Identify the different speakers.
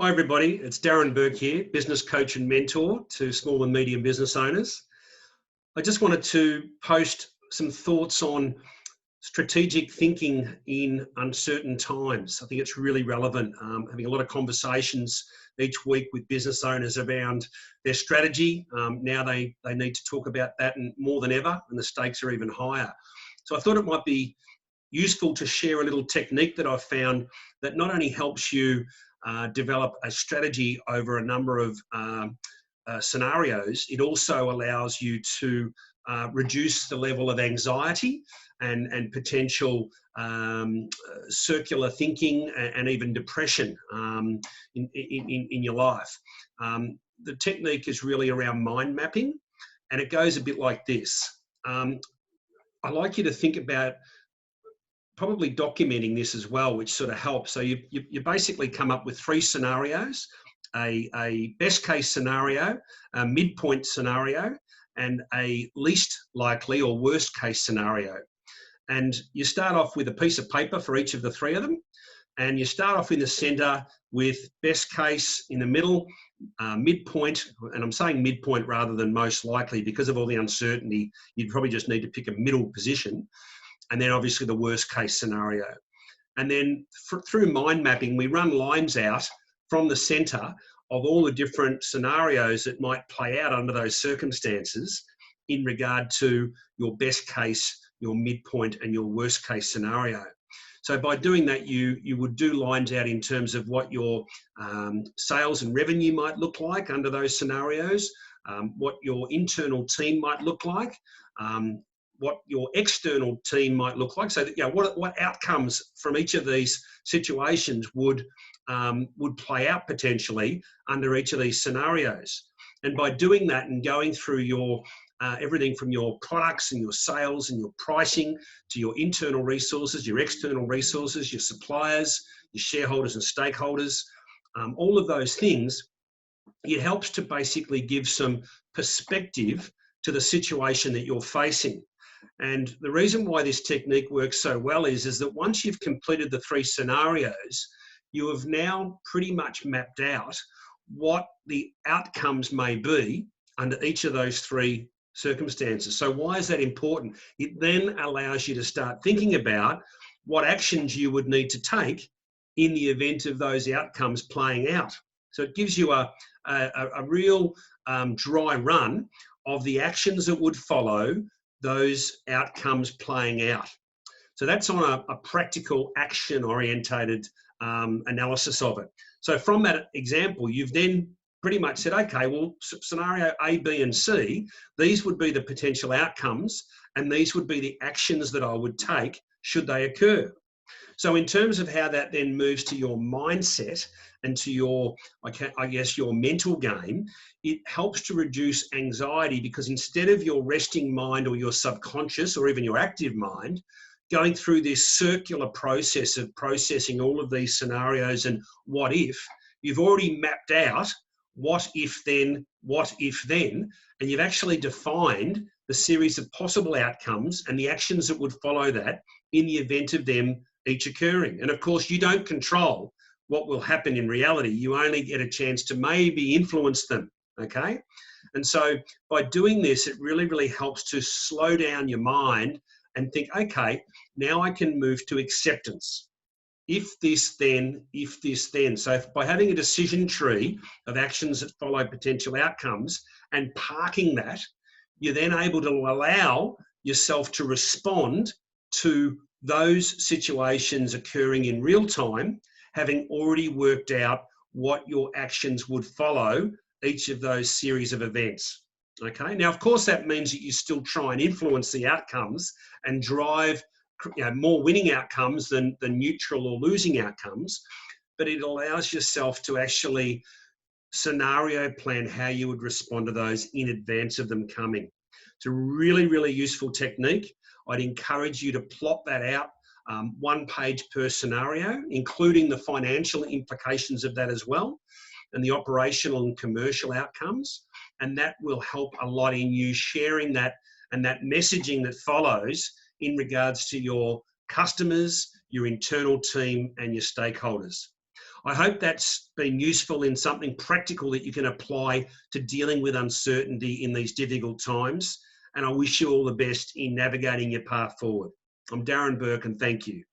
Speaker 1: Hi everybody, it's Darren Bourke here, business coach and mentor to small and medium business owners. I just wanted to post some thoughts on strategic thinking in uncertain times. I think it's really relevant. Having a lot of conversations each week with business owners around their strategy. Now they need to talk about that and more than ever, and the stakes are even higher. So I thought it might be useful to share a little technique that I've found that not only helps you develop a strategy over a number of scenarios, it also allows you to reduce the level of anxiety and potential circular thinking and even depression in your life. The technique is really around mind mapping, and it goes a bit like this. I like you to think about probably documenting this as well, which sort of helps. So you basically come up with three scenarios: a best case scenario, a midpoint scenario, and a least likely or worst case scenario. And you start off with a piece of paper for each of the three of them. And you start off in the center with best case in the middle, midpoint, and I'm saying midpoint rather than most likely because of all the uncertainty. You'd probably just need to pick a middle position. And then obviously the worst case scenario. And then through mind mapping, we run lines out from the center of all the different scenarios that might play out under those circumstances in regard to your best case, your midpoint, and your worst case scenario. So by doing that, you would do lines out in terms of what your sales and revenue might look like under those scenarios, what your internal team might look like, what your external team might look like. So that, what outcomes from each of these situations would play out potentially under each of these scenarios. And by doing that and going through your everything from your products and your sales and your pricing to your internal resources, your external resources, your suppliers, your shareholders and stakeholders, all of those things, it helps to basically give some perspective to the situation that you're facing. And the reason why this technique works so well is that once you've completed the three scenarios, you have now pretty much mapped out what the outcomes may be under each of those three circumstances. So why is that important? It then allows you to start thinking about what actions you would need to take in the event of those outcomes playing out. So it gives you a real dry run of the actions that would follow those outcomes playing out. So that's on a practical action-orientated analysis of it. So from that example, you've then pretty much said, okay, well, scenario A, B, and C, these would be the potential outcomes, and these would be the actions that I would take should they occur. So in terms of how that then moves to your mindset and to your, I guess, your mental game, it helps to reduce anxiety, because instead of your resting mind or your subconscious or even your active mind going through this circular process of processing all of these scenarios and what if, you've already mapped out what if then, and you've actually defined the series of possible outcomes and the actions that would follow that in the event of them each occurring. And of course, you don't control what will happen in reality. You only get a chance to maybe influence them, okay? And so by doing this, it really, really helps to slow down your mind and think, okay, now I can move to acceptance. If this, then, if this, then. So by having a decision tree of actions that follow potential outcomes and parking that, you're then able to allow yourself to respond to those situations occurring in real time, having already worked out what your actions would follow each of those series of events. Okay. Now, of course, that means that you still try and influence the outcomes and drive more winning outcomes than neutral or losing outcomes, but it allows yourself to actually scenario plan how you would respond to those in advance of them coming. It's a really, really useful technique. I'd encourage you to plot that out, 1 page per scenario, including the financial implications of that as well, and the operational and commercial outcomes. And that will help a lot in you sharing that and that messaging that follows in regards to your customers, your internal team, and your stakeholders. I hope that's been useful in something practical that you can apply to dealing with uncertainty in these difficult times. And I wish you all the best in navigating your path forward. I'm Darren Bourke, and thank you.